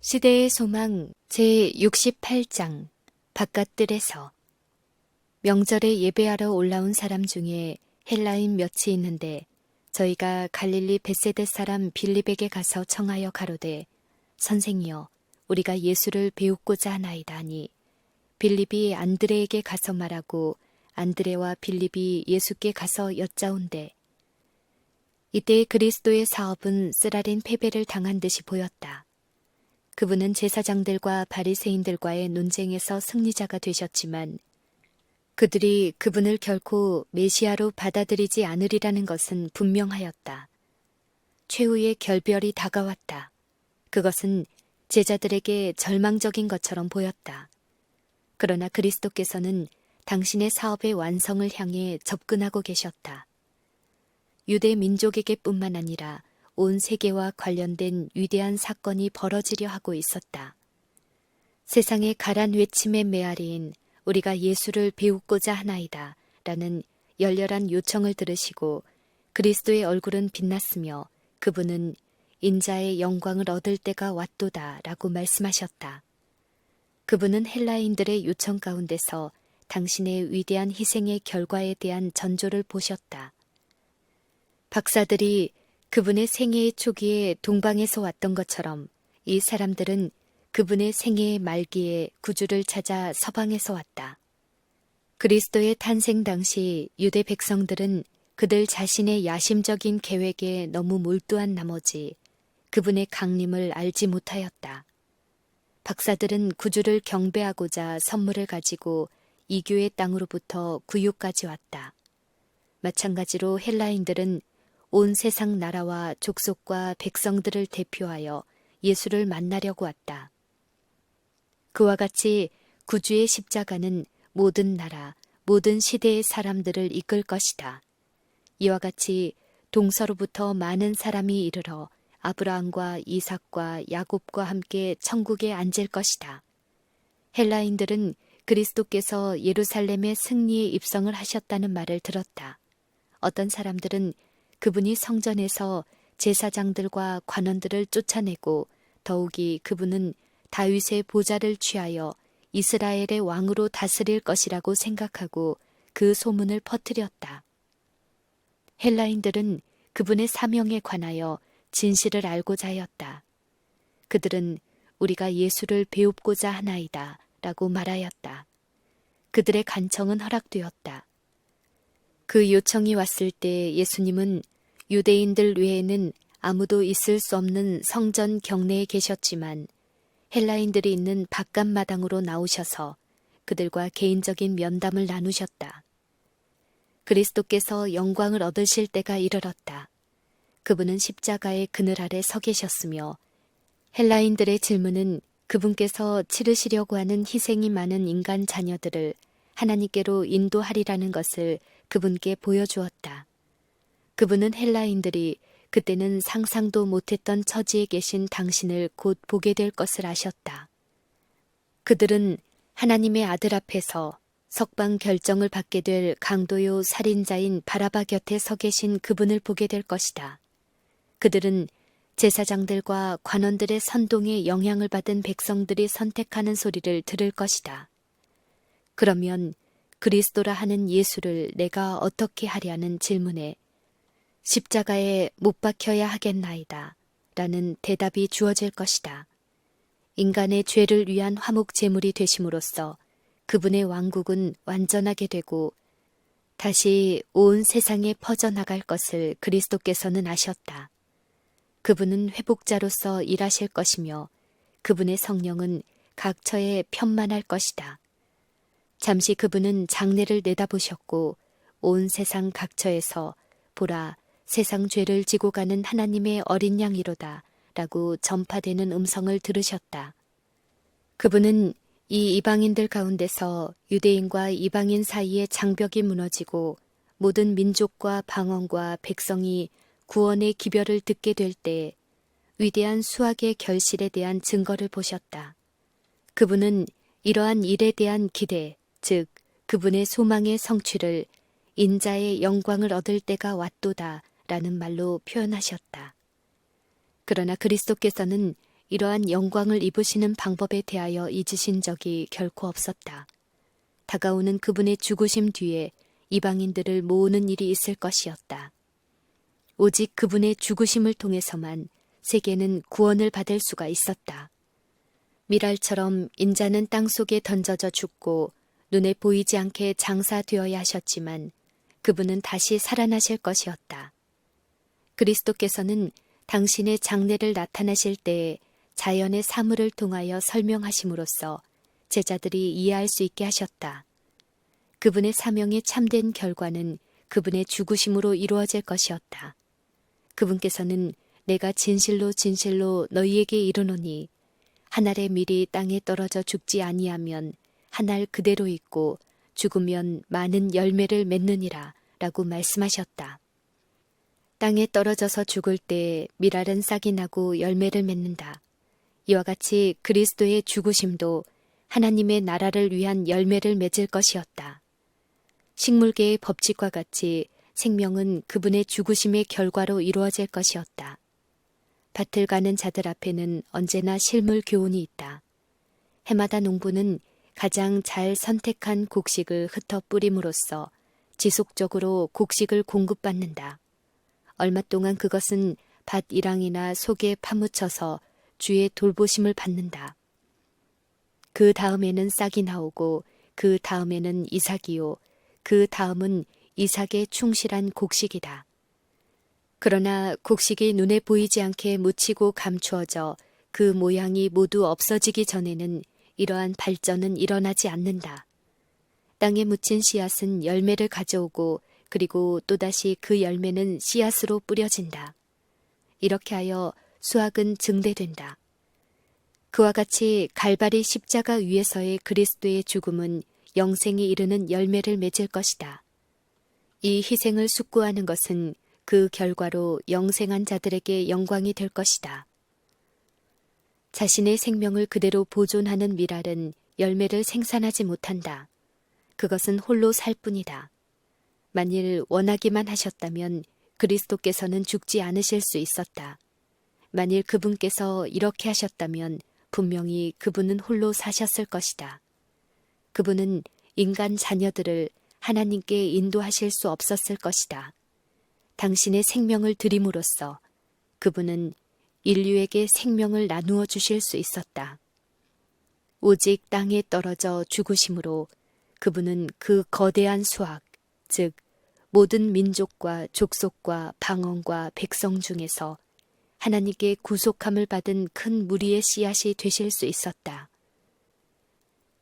시대의 소망 제68장 바깥뜰에서 명절에 예배하러 올라온 사람 중에 헬라인 몇이 있는데 저희가 갈릴리 벳세다 사람 빌립에게 가서 청하여 가로되 선생이여 우리가 예수를 배우고자 하나이다 하니 빌립이 안드레에게 가서 말하고 안드레와 빌립이 예수께 가서 여짜온대 이때 그리스도의 사업은 쓰라린 패배를 당한 듯이 보였다. 그분은 제사장들과 바리새인들과의 논쟁에서 승리자가 되셨지만 그들이 그분을 결코 메시아로 받아들이지 않으리라는 것은 분명하였다. 최후의 결별이 다가왔다. 그것은 제자들에게 절망적인 것처럼 보였다. 그러나 그리스도께서는 당신의 사업의 완성을 향해 접근하고 계셨다. 유대 민족에게 뿐만 아니라 온 세계와 관련된 위대한 사건이 벌어지려 하고 있었다. 세상의 가란 외침의 메아리인 우리가 예수를 배우고자 하나이다 라는 열렬한 요청을 들으시고 그리스도의 얼굴은 빛났으며 그분은 인자의 영광을 얻을 때가 왔도다 라고 말씀하셨다. 그분은 헬라인들의 요청 가운데서 당신의 위대한 희생의 결과에 대한 전조를 보셨다. 박사들이 그분의 생애의 초기에 동방에서 왔던 것처럼 이 사람들은 그분의 생애의 말기에 구주를 찾아 서방에서 왔다. 그리스도의 탄생 당시 유대 백성들은 그들 자신의 야심적인 계획에 너무 몰두한 나머지 그분의 강림을 알지 못하였다. 박사들은 구주를 경배하고자 선물을 가지고 이교의 땅으로부터 구유까지 왔다. 마찬가지로 헬라인들은 온 세상 나라와 족속과 백성들을 대표하여 예수를 만나려고 왔다. 그와 같이 구주의 십자가는 모든 나라, 모든 시대의 사람들을 이끌 것이다. 이와 같이 동서로부터 많은 사람이 이르러 아브라함과 이삭과 야곱과 함께 천국에 앉을 것이다. 헬라인들은 그리스도께서 예루살렘의 승리에 입성을 하셨다는 말을 들었다. 어떤 사람들은 그분이 성전에서 제사장들과 관원들을 쫓아내고 더욱이 그분은 다윗의 보좌를 취하여 이스라엘의 왕으로 다스릴 것이라고 생각하고 그 소문을 퍼뜨렸다. 헬라인들은 그분의 사명에 관하여 진실을 알고자 하였다. 그들은 우리가 예수를 배웁고자 하나이다 라고 말하였다. 그들의 간청은 허락되었다. 그 요청이 왔을 때 예수님은 유대인들 외에는 아무도 있을 수 없는 성전 경내에 계셨지만 헬라인들이 있는 바깥마당으로 나오셔서 그들과 개인적인 면담을 나누셨다. 그리스도께서 영광을 얻으실 때가 이르렀다. 그분은 십자가의 그늘 아래 서 계셨으며 헬라인들의 질문은 그분께서 치르시려고 하는 희생이 많은 인간 자녀들을 하나님께로 인도하리라는 것을 그분께 보여주었다. 그분은 헬라인들이 그때는 상상도 못했던 처지에 계신 당신을 곧 보게 될 것을 아셨다. 그들은 하나님의 아들 앞에서 석방 결정을 받게 될 강도요 살인자인 바라바 곁에 서 계신 그분을 보게 될 것이다. 그들은 제사장들과 관원들의 선동에 영향을 받은 백성들이 선택하는 소리를 들을 것이다. 그러면 그리스도라 하는 예수를 내가 어떻게 하랴는 질문에 십자가에 못 박혀야 하겠나이다 라는 대답이 주어질 것이다. 인간의 죄를 위한 화목 제물이 되심으로써 그분의 왕국은 완전하게 되고 다시 온 세상에 퍼져나갈 것을 그리스도께서는 아셨다. 그분은 회복자로서 일하실 것이며 그분의 성령은 각처에 편만할 것이다. 잠시 그분은 장래를 내다보셨고 온 세상 각처에서 보라 세상 죄를 지고 가는 하나님의 어린 양이로다 라고 전파되는 음성을 들으셨다. 그분은 이 이방인들 가운데서 유대인과 이방인 사이의 장벽이 무너지고 모든 민족과 방언과 백성이 구원의 기별을 듣게 될 때 위대한 수학의 결실에 대한 증거를 보셨다. 그분은 이러한 일에 대한 기대, 즉 그분의 소망의 성취를 인자의 영광을 얻을 때가 왔도다 라는 말로 표현하셨다. 그러나 그리스도께서는 이러한 영광을 입으시는 방법에 대하여 잊으신 적이 결코 없었다. 다가오는 그분의 죽으심 뒤에 이방인들을 모으는 일이 있을 것이었다. 오직 그분의 죽으심을 통해서만 세계는 구원을 받을 수가 있었다. 미랄처럼 인자는 땅 속에 던져져 죽고 눈에 보이지 않게 장사되어야 하셨지만 그분은 다시 살아나실 것이었다. 그리스도께서는 당신의 장래를 나타나실 때에 자연의 사물을 통하여 설명하심으로써 제자들이 이해할 수 있게 하셨다. 그분의 사명이 참된 결과는 그분의 죽으심으로 이루어질 것이었다. 그분께서는 내가 진실로 진실로 너희에게 이르노니 한 알의 밀이 땅에 떨어져 죽지 아니하면 한 알 그대로 있고 죽으면 많은 열매를 맺느니라 라고 말씀하셨다. 땅에 떨어져서 죽을 때 밀알은 싹이 나고 열매를 맺는다. 이와 같이 그리스도의 죽으심도 하나님의 나라를 위한 열매를 맺을 것이었다. 식물계의 법칙과 같이 생명은 그분의 죽으심의 결과로 이루어질 것이었다. 밭을 가는 자들 앞에는 언제나 실물 교훈이 있다. 해마다 농부는 가장 잘 선택한 곡식을 흩어 뿌림으로써 지속적으로 곡식을 공급받는다. 얼마 동안 그것은 밭 일항이나 속에 파묻혀서 주의 돌보심을 받는다. 그 다음에는 싹이 나오고 그 다음에는 이삭이요. 그 다음은 이삭에 충실한 곡식이다. 그러나 곡식이 눈에 보이지 않게 묻히고 감추어져 그 모양이 모두 없어지기 전에는 이러한 발전은 일어나지 않는다. 땅에 묻힌 씨앗은 열매를 가져오고 그리고 또다시 그 열매는 씨앗으로 뿌려진다. 이렇게 하여 수확은 증대된다. 그와 같이 갈바리 십자가 위에서의 그리스도의 죽음은 영생에 이르는 열매를 맺을 것이다. 이 희생을 숙고하는 것은 그 결과로 영생한 자들에게 영광이 될 것이다. 자신의 생명을 그대로 보존하는 밀알은 열매를 생산하지 못한다. 그것은 홀로 살 뿐이다. 만일 원하기만 하셨다면 그리스도께서는 죽지 않으실 수 있었다. 만일 그분께서 이렇게 하셨다면 분명히 그분은 홀로 사셨을 것이다. 그분은 인간 자녀들을 하나님께 인도하실 수 없었을 것이다. 당신의 생명을 드림으로써 그분은 인류에게 생명을 나누어 주실 수 있었다. 오직 땅에 떨어져 죽으심으로 그분은 그 거대한 수확, 즉 모든 민족과 족속과 방언과 백성 중에서 하나님께 구속함을 받은 큰 무리의 씨앗이 되실 수 있었다.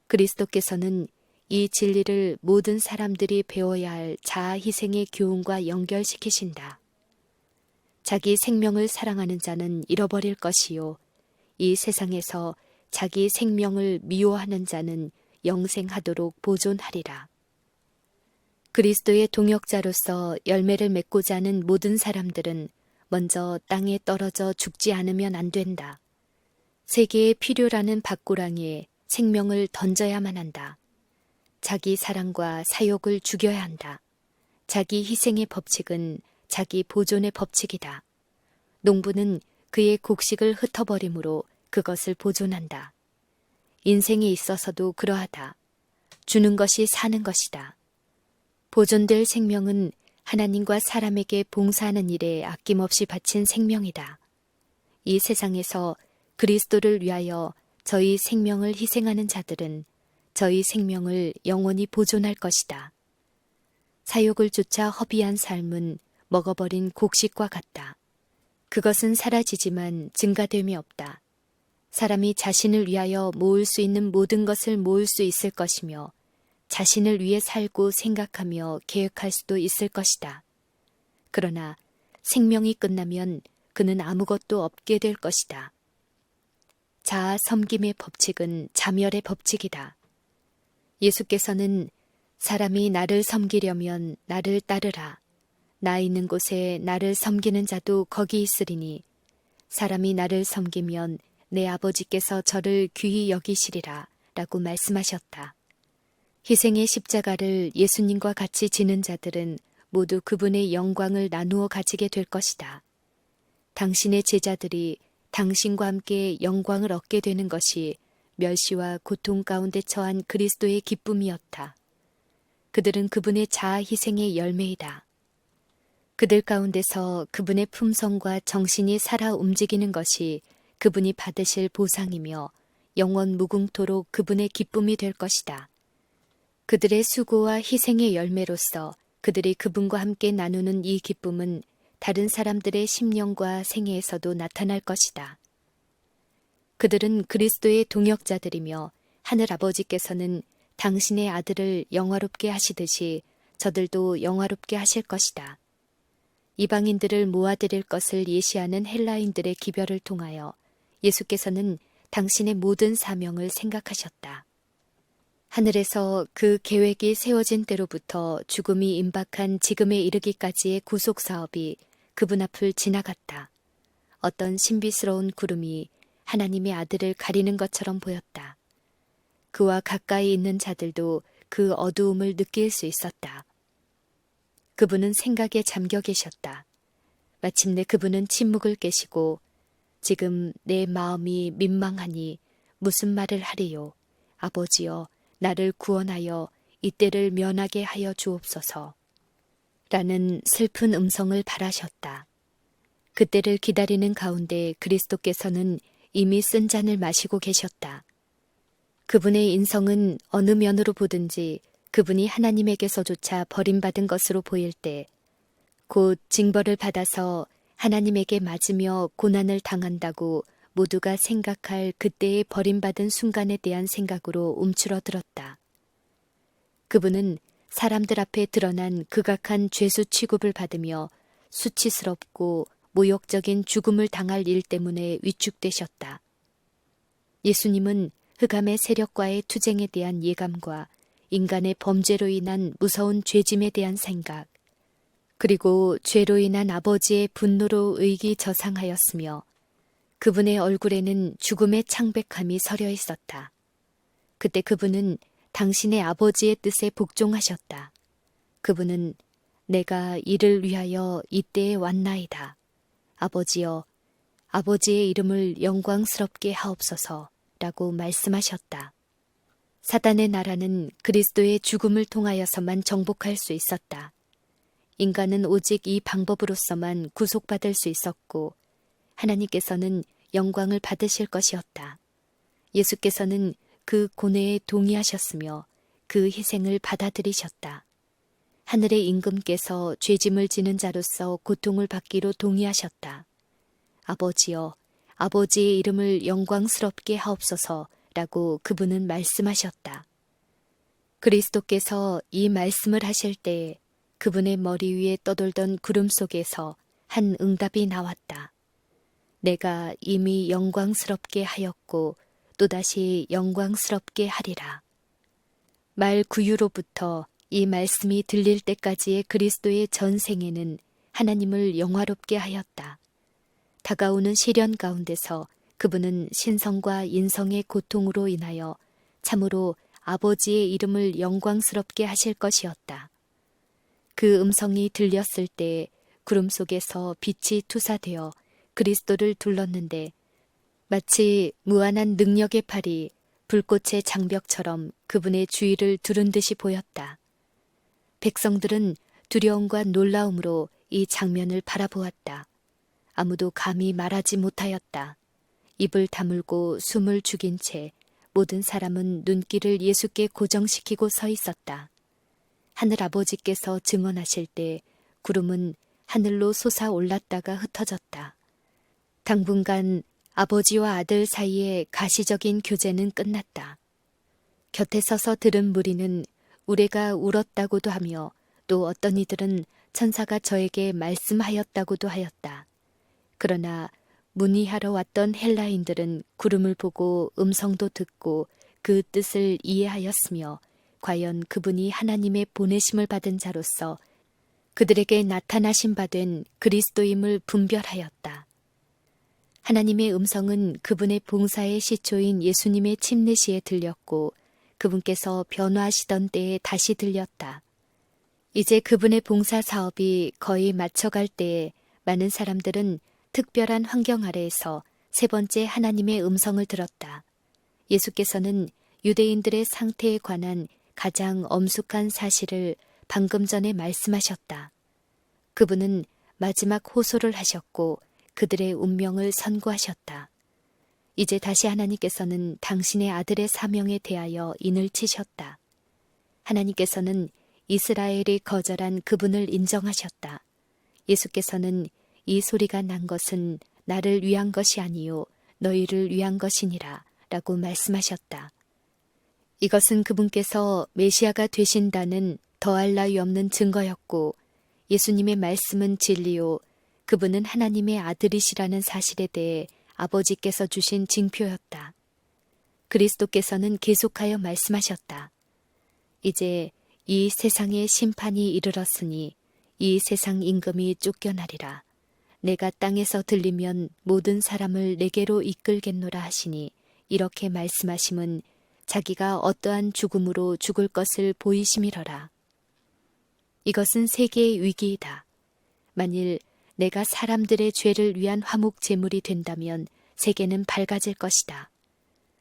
그리스도께서는 이 진리를 모든 사람들이 배워야 할 자아 희생의 교훈과 연결시키신다. 자기 생명을 사랑하는 자는 잃어버릴 것이요. 이 세상에서 자기 생명을 미워하는 자는 영생하도록 보존하리라. 그리스도의 동역자로서 열매를 맺고자 하는 모든 사람들은 먼저 땅에 떨어져 죽지 않으면 안 된다. 세계에 필요라는 밭고랑이에 생명을 던져야만 한다. 자기 사랑과 사욕을 죽여야 한다. 자기 희생의 법칙은 자기 보존의 법칙이다. 농부는 그의 곡식을 흩어버림으로 그것을 보존한다. 인생에 있어서도 그러하다. 주는 것이 사는 것이다. 보존될 생명은 하나님과 사람에게 봉사하는 일에 아낌없이 바친 생명이다. 이 세상에서 그리스도를 위하여 저희 생명을 희생하는 자들은 저희 생명을 영원히 보존할 것이다. 사욕을 쫓아 허비한 삶은 먹어버린 곡식과 같다. 그것은 사라지지만 증가됨이 없다. 사람이 자신을 위하여 모을 수 있는 모든 것을 모을 수 있을 것이며 자신을 위해 살고 생각하며 계획할 수도 있을 것이다. 그러나 생명이 끝나면 그는 아무것도 없게 될 것이다. 자아 섬김의 법칙은 자멸의 법칙이다. 예수께서는 사람이 나를 섬기려면 나를 따르라. 나 있는 곳에 나를 섬기는 자도 거기 있으리니 사람이 나를 섬기면 내 아버지께서 저를 귀히 여기시리라 라고 말씀하셨다. 희생의 십자가를 예수님과 같이 지는 자들은 모두 그분의 영광을 나누어 가지게 될 것이다. 당신의 제자들이 당신과 함께 영광을 얻게 되는 것이 멸시와 고통 가운데 처한 그리스도의 기쁨이었다. 그들은 그분의 자아 희생의 열매이다. 그들 가운데서 그분의 품성과 정신이 살아 움직이는 것이 그분이 받으실 보상이며 영원 무궁토록 그분의 기쁨이 될 것이다. 그들의 수고와 희생의 열매로서 그들이 그분과 함께 나누는 이 기쁨은 다른 사람들의 심령과 생애에서도 나타날 것이다. 그들은 그리스도의 동역자들이며 하늘 아버지께서는 당신의 아들을 영화롭게 하시듯이 저들도 영화롭게 하실 것이다. 이방인들을 모아들일 것을 예시하는 헬라인들의 기별을 통하여 예수께서는 당신의 모든 사명을 생각하셨다. 하늘에서 그 계획이 세워진 때로부터 죽음이 임박한 지금에 이르기까지의 구속 사업이 그분 앞을 지나갔다. 어떤 신비스러운 구름이 하나님의 아들을 가리는 것처럼 보였다. 그와 가까이 있는 자들도 그 어두움을 느낄 수 있었다. 그분은 생각에 잠겨 계셨다. 마침내 그분은 침묵을 깨시고 지금 내 마음이 민망하니 무슨 말을 하리요. 아버지여 나를 구원하여 이때를 면하게 하여 주옵소서. 라는 슬픈 음성을 바라셨다. 그때를 기다리는 가운데 그리스도께서는 이미 쓴 잔을 마시고 계셨다. 그분의 인성은 어느 면으로 보든지 그분이 하나님에게서조차 버림받은 것으로 보일 때 곧 징벌을 받아서 하나님에게 맞으며 고난을 당한다고 모두가 생각할 그때의 버림받은 순간에 대한 생각으로 움츠러들었다. 그분은 사람들 앞에 드러난 극악한 죄수 취급을 받으며 수치스럽고 모욕적인 죽음을 당할 일 때문에 위축되셨다. 예수님은 흑암의 세력과의 투쟁에 대한 예감과 인간의 범죄로 인한 무서운 죄짐에 대한 생각, 그리고 죄로 인한 아버지의 분노로 의기저상하였으며 그분의 얼굴에는 죽음의 창백함이 서려 있었다. 그때 그분은 당신의 아버지의 뜻에 복종하셨다. 그분은 내가 이를 위하여 이때에 왔나이다. 아버지여, 아버지의 이름을 영광스럽게 하옵소서 라고 말씀하셨다. 사단의 나라는 그리스도의 죽음을 통하여서만 정복할 수 있었다. 인간은 오직 이 방법으로서만 구속받을 수 있었고 하나님께서는 영광을 받으실 것이었다. 예수께서는 그 고뇌에 동의하셨으며 그 희생을 받아들이셨다. 하늘의 임금께서 죄짐을 지는 자로서 고통을 받기로 동의하셨다. 아버지여, 아버지의 이름을 영광스럽게 하옵소서라고 그분은 말씀하셨다. 그리스도께서 이 말씀을 하실 때에 그분의 머리 위에 떠돌던 구름 속에서 한 응답이 나왔다. 내가 이미 영광스럽게 하였고 또다시 영광스럽게 하리라. 말 구유로부터 이 말씀이 들릴 때까지의 그리스도의 전생에는 하나님을 영화롭게 하였다. 다가오는 시련 가운데서 그분은 신성과 인성의 고통으로 인하여 참으로 아버지의 이름을 영광스럽게 하실 것이었다. 그 음성이 들렸을 때 구름 속에서 빛이 투사되어 그리스도를 둘렀는데 마치 무한한 능력의 팔이 불꽃의 장벽처럼 그분의 주위를 두른 듯이 보였다. 백성들은 두려움과 놀라움으로 이 장면을 바라보았다. 아무도 감히 말하지 못하였다. 입을 다물고 숨을 죽인 채 모든 사람은 눈길을 예수께 고정시키고 서 있었다. 하늘 아버지께서 증언하실 때 구름은 하늘로 솟아올랐다가 흩어졌다. 당분간 아버지와 아들 사이의 가시적인 교제는 끝났다. 곁에 서서 들은 무리는 우레가 울었다고도 하며 또 어떤 이들은 천사가 저에게 말씀하였다고도 하였다. 그러나 문의하러 왔던 헬라인들은 구름을 보고 음성도 듣고 그 뜻을 이해하였으며 과연 그분이 하나님의 보내심을 받은 자로서 그들에게 나타나신 바 된 그리스도임을 분별하였다. 하나님의 음성은 그분의 봉사의 시초인 예수님의 침례시에 들렸고 그분께서 변화하시던 때에 다시 들렸다. 이제 그분의 봉사 사업이 거의 마쳐갈 때에 많은 사람들은 특별한 환경 아래에서 세 번째 하나님의 음성을 들었다. 예수께서는 유대인들의 상태에 관한 가장 엄숙한 사실을 방금 전에 말씀하셨다. 그분은 마지막 호소를 하셨고 그들의 운명을 선고하셨다. 이제 다시 하나님께서는 당신의 아들의 사명에 대하여 인을 치셨다. 하나님께서는 이스라엘이 거절한 그분을 인정하셨다. 예수께서는 이 소리가 난 것은 나를 위한 것이 아니요 너희를 위한 것이니라 라고 말씀하셨다. 이것은 그분께서 메시아가 되신다는 더할 나위 없는 증거였고 예수님의 말씀은 진리요 그분은 하나님의 아들이시라는 사실에 대해 아버지께서 주신 징표였다. 그리스도께서는 계속하여 말씀하셨다. 이제 이 세상의 심판이 이르렀으니 이 세상 임금이 쫓겨나리라. 내가 땅에서 들리면 모든 사람을 내게로 이끌겠노라 하시니 이렇게 말씀하심은 자기가 어떠한 죽음으로 죽을 것을 보이심이러라. 이것은 세계의 위기이다. 만일 내가 사람들의 죄를 위한 화목 제물이 된다면 세계는 밝아질 것이다.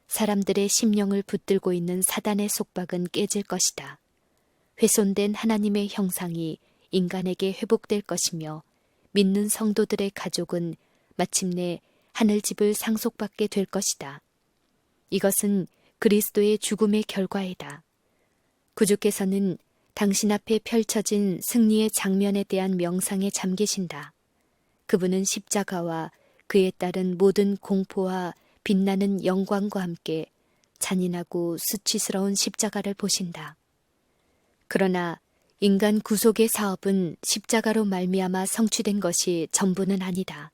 사람들의 심령을 붙들고 있는 사단의 속박은 깨질 것이다. 훼손된 하나님의 형상이 인간에게 회복될 것이며 믿는 성도들의 가족은 마침내 하늘집을 상속받게 될 것이다. 이것은 그리스도의 죽음의 결과이다. 구주께서는 당신 앞에 펼쳐진 승리의 장면에 대한 명상에 잠기신다. 그분은 십자가와 그에 따른 모든 공포와 빛나는 영광과 함께 잔인하고 수치스러운 십자가를 보신다. 그러나 인간 구속의 사업은 십자가로 말미암아 성취된 것이 전부는 아니다.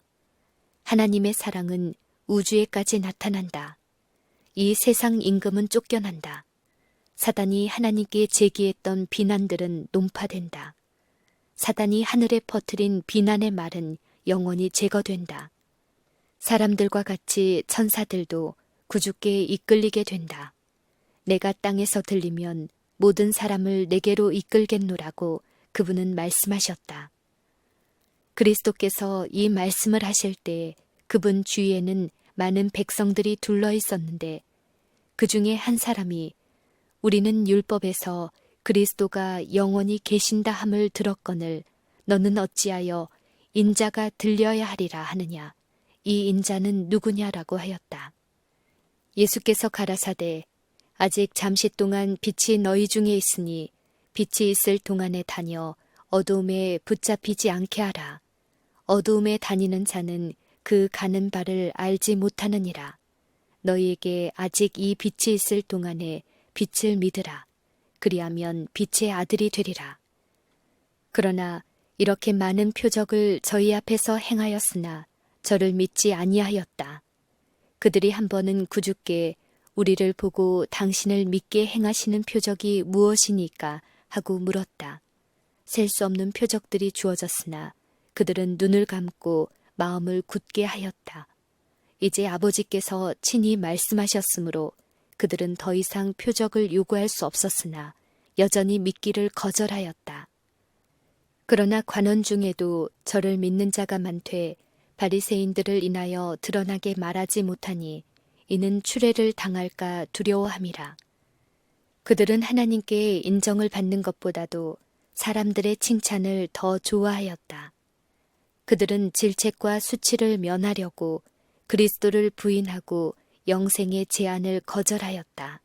하나님의 사랑은 우주에까지 나타난다. 이 세상 임금은 쫓겨난다. 사단이 하나님께 제기했던 비난들은 논파된다. 사단이 하늘에 퍼뜨린 비난의 말은 영원히 제거된다. 사람들과 같이 천사들도 구주께 이끌리게 된다. 내가 땅에서 들리면 모든 사람을 내게로 이끌겠노라고 그분은 말씀하셨다. 그리스도께서 이 말씀을 하실 때 그분 주위에는 많은 백성들이 둘러 있었는데 그 중에 한 사람이 우리는 율법에서 그리스도가 영원히 계신다 함을 들었거늘 너는 어찌하여 인자가 들려야 하리라 하느냐. 이 인자는 누구냐라고 하였다. 예수께서 가라사대 아직 잠시 동안 빛이 너희 중에 있으니 빛이 있을 동안에 다녀 어두움에 붙잡히지 않게 하라. 어두움에 다니는 자는 그 가는 바를 알지 못하느니라. 너희에게 아직 이 빛이 있을 동안에 빛을 믿으라. 그리하면 빛의 아들이 되리라. 그러나 이렇게 많은 표적을 저희 앞에서 행하였으나 저를 믿지 아니하였다. 그들이 한 번은 구주께 우리를 보고 당신을 믿게 행하시는 표적이 무엇이니까 하고 물었다. 셀 수 없는 표적들이 주어졌으나 그들은 눈을 감고 마음을 굳게 하였다. 이제 아버지께서 친히 말씀하셨으므로 그들은 더 이상 표적을 요구할 수 없었으나 여전히 믿기를 거절하였다. 그러나 관원 중에도 저를 믿는 자가 많되 바리새인들을 인하여 드러나게 말하지 못하니 이는 추례를 당할까 두려워함이라. 그들은 하나님께 인정을 받는 것보다도 사람들의 칭찬을 더 좋아하였다. 그들은 질책과 수치를 면하려고 그리스도를 부인하고 영생의 제안을 거절하였다.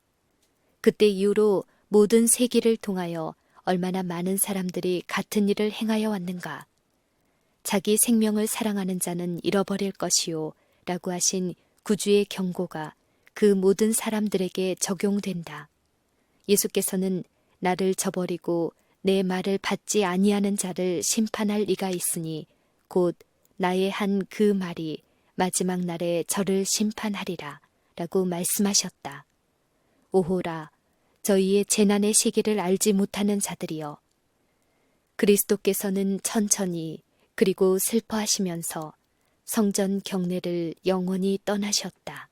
그때 이후로 모든 세기를 통하여 얼마나 많은 사람들이 같은 일을 행하여 왔는가. 자기 생명을 사랑하는 자는 잃어버릴 것이요 라고 하신 구주의 경고가 그 모든 사람들에게 적용된다. 예수께서는 나를 저버리고 내 말을 받지 아니하는 자를 심판할 이가 있으니 곧 나의 한 그 말이 마지막 날에 저를 심판하리라 라고 말씀하셨다. 오호라 저희의 재난의 시기를 알지 못하는 자들이여. 그리스도께서는 천천히 그리고 슬퍼하시면서 성전 경내를 영원히 떠나셨다.